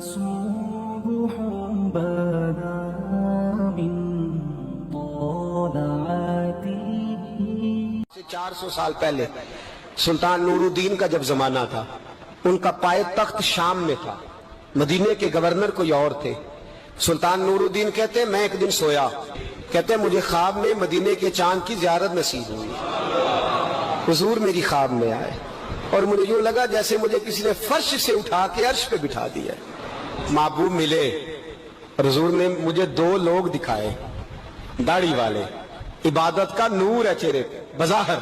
صبح بدا من طلعته. 400 سال پہلے سلطان نور الدین کا جب زمانہ تھا، ان کا پائے تخت شام میں تھا، مدینے کے گورنر کوئی اور تھے. سلطان نور الدین کہتے ہیں میں ایک دن سویا، کہتے ہیں مجھے خواب میں مدینے کے چاند کی زیارت نصیب ہوئی. حضور میری خواب میں آئے اور مجھے یوں لگا جیسے مجھے کسی نے فرش سے اٹھا کے عرش پہ بٹھا دیا. محبوب ملے اور حضور نے مجھے 2 لوگ دکھائے، داڑھی والے، عبادت کا نور ہے چہرے پہ، بظاہر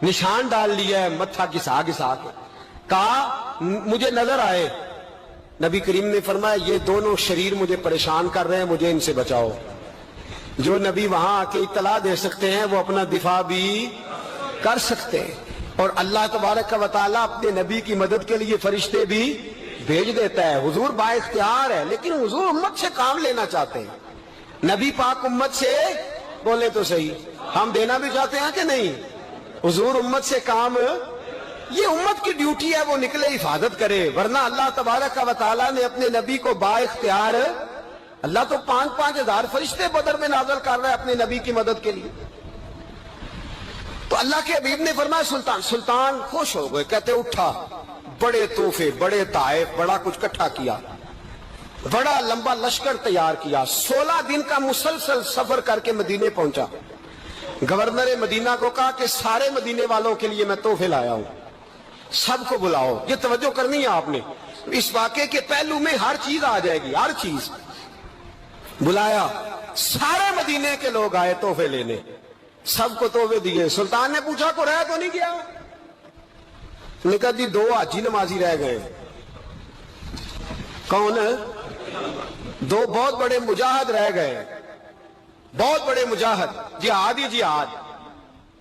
نشان ڈال لیا ہے متھا گھسا گھسا کے. کہا مجھے نظر آئے. نبی کریم نے فرمایا یہ دونوں شریر مجھے پریشان کر رہے ہیں، مجھے ان سے بچاؤ. جو نبی وہاں آ کے اطلاع دے سکتے ہیں وہ اپنا دفاع بھی کر سکتے ہیں، اور اللہ تبارک و تعالیٰ اپنے نبی کی مدد کے لیے فرشتے بھی بھیج دیتا ہے. حضور با اختیار ہے، لیکن حضور امت سے کام لینا چاہتے ہیں. نبی پاک امت سے بولے تو صحیح، ہم دینا بھی چاہتے ہیں کہ نہیں؟ حضور امت سے کام، یہ امت کی ڈیوٹی ہے، وہ نکلے حفاظت کرے. ورنہ اللہ تبارک و تعالیٰ نے اپنے نبی کو با اختیار، اللہ تو 5,000 ہزار فرشتے بدر میں نازل کر رہا ہے اپنے نبی کی مدد کے لیے. تو اللہ کے حبیب نے فرمایا سلطان خوش ہو گئے، کہتے اٹھا، بڑے تحفے، بڑے تحائف، بڑا کچھ کٹھا کیا، بڑا لمبا لشکر تیار کیا. 16 دن کا مسلسل سفر کر کے مدینے پہنچا. گورنر مدینہ کو کہا کہ سارے مدینے والوں کے لیے میں تحفے لایا ہوں، سب کو بلاؤ. یہ توجہ کرنی ہے آپ نے، اس واقعے کے پہلو میں ہر چیز آ جائے گی، ہر چیز. بلایا، سارے مدینے کے لوگ آئے تحفے لینے، سب کو تحفے دیے. سلطان نے پوچھا کو رہ تو نہیں گیا؟ نے کہا جی 2 حاجی نمازی رہ گئے. کون؟ 2 بہت بڑے مجاہد رہ گئے، بہت بڑے مجاہد، جہاد ہی جہاد،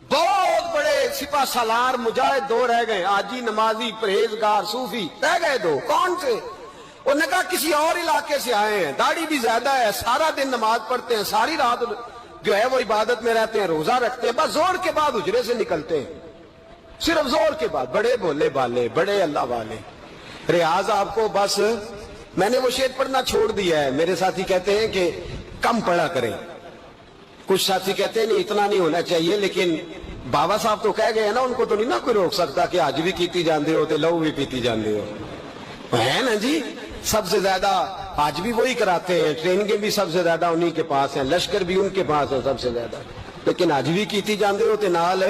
بہت بڑے سپہ سالار مجاہد 2 رہ گئے، حاجی نمازی پرہیزگار صوفی رہ گئے 2. کون سے؟ انہوں نے کہا کسی اور علاقے سے آئے ہیں، داڑھی بھی زیادہ ہے، سارا دن نماز پڑھتے ہیں، ساری رات جو ہے وہ عبادت میں رہتے ہیں، روزہ رکھتے ہیں، بس زور کے بعد حجرے سے نکلتے ہیں، صرف زور کے بعد. بڑے بولے بالے، بڑے اللہ والے. ریاض آپ کو بس میں نے وہ شعر پڑھنا چھوڑ دیا ہے. میرے ساتھی کہتے ہیں کہ کم پڑھا کریں، کچھ ساتھی کہتے ہیں نہیں اتنا نہیں ہونا چاہیے، لیکن بابا صاحب تو کہہ گئے ہیں نا، ان کو تو نہیں نا کوئی روک سکتا کہ آج بھی کیتی جاندے ہو تے لہو بھی پیتی جاندے ہو، ہے نا جی. سب سے زیادہ آج بھی وہی کراتے ہیں، ٹریننگیں بھی سب سے زیادہ انہی کے پاس ہیں، لشکر بھی ان کے پاس ہے سب سے زیادہ. لیکن آج بھی کیتی جاندے ہو تے نال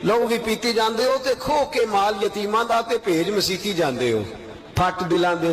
لہو بھی پیتی جاندے ہو تے کھو کے مال یتیماں دا تے بھیج مسیتی جاندے ہو. پھٹ دلاں دے